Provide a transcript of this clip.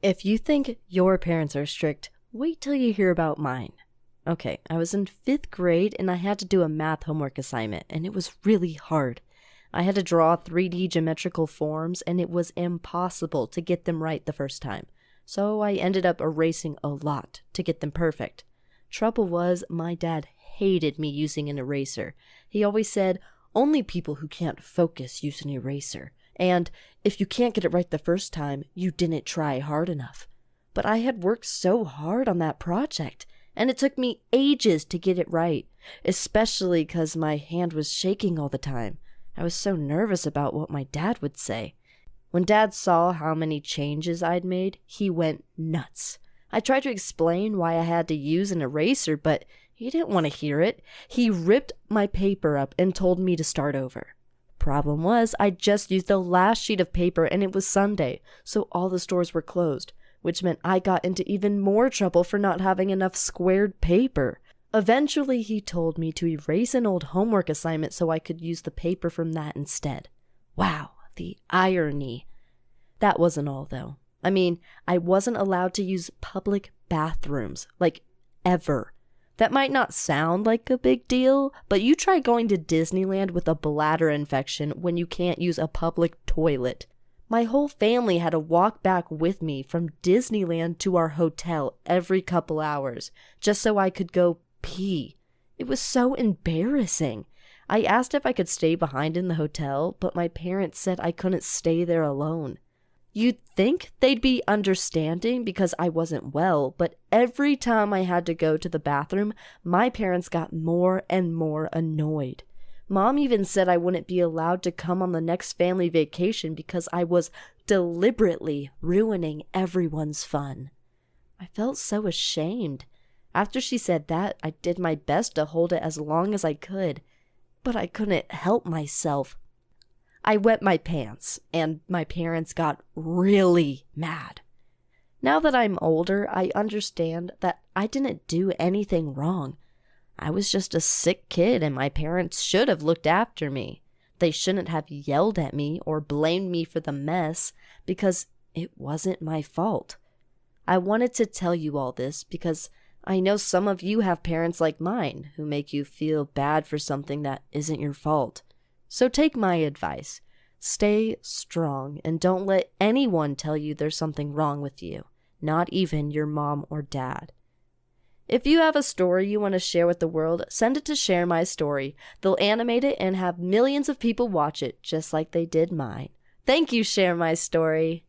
If you think your parents are strict, wait till you hear about mine. Okay, I was in 5th grade and I had to do a math homework assignment, and it was really hard. I had to draw 3D geometrical forms, and it was impossible to get them right the first time. So I ended up erasing a lot to get them perfect. Trouble was, my dad hated me using an eraser. He always said, only people who can't focus use an eraser. And if you can't get it right the first time, you didn't try hard enough. But I had worked so hard on that project, and it took me ages to get it right, especially because my hand was shaking all the time. I was so nervous about what my dad would say. When Dad saw how many changes I'd made, he went nuts. I tried to explain why I had to use an eraser, but he didn't want to hear it. He ripped my paper up and told me to start over. Problem was, I just used the last sheet of paper and it was Sunday, so all the stores were closed, which meant I got into even more trouble for not having enough squared paper. Eventually, he told me to erase an old homework assignment so I could use the paper from that instead. Wow, the irony. That wasn't all, though. I mean, I wasn't allowed to use public bathrooms, like, ever. That might not sound like a big deal, but you try going to Disneyland with a bladder infection when you can't use a public toilet. My whole family had to walk back with me from Disneyland to our hotel every couple hours, just so I could go pee. It was so embarrassing. I asked if I could stay behind in the hotel, but my parents said I couldn't stay there alone. You'd think they'd be understanding because I wasn't well, but every time I had to go to the bathroom, my parents got more and more annoyed. Mom even said I wouldn't be allowed to come on the next family vacation because I was deliberately ruining everyone's fun. I felt so ashamed. After she said that, I did my best to hold it as long as I could, but I couldn't help myself. I wet my pants, and my parents got really mad. Now that I'm older, I understand that I didn't do anything wrong. I was just a sick kid, and my parents should have looked after me. They shouldn't have yelled at me or blamed me for the mess because it wasn't my fault. I wanted to tell you all this because I know some of you have parents like mine who make you feel bad for something that isn't your fault. So take my advice. Stay strong and don't let anyone tell you there's something wrong with you, not even your mom or dad. If you have a story you want to share with the world, send it to Share My Story. They'll animate it and have millions of people watch it, just like they did mine. Thank you, Share My Story.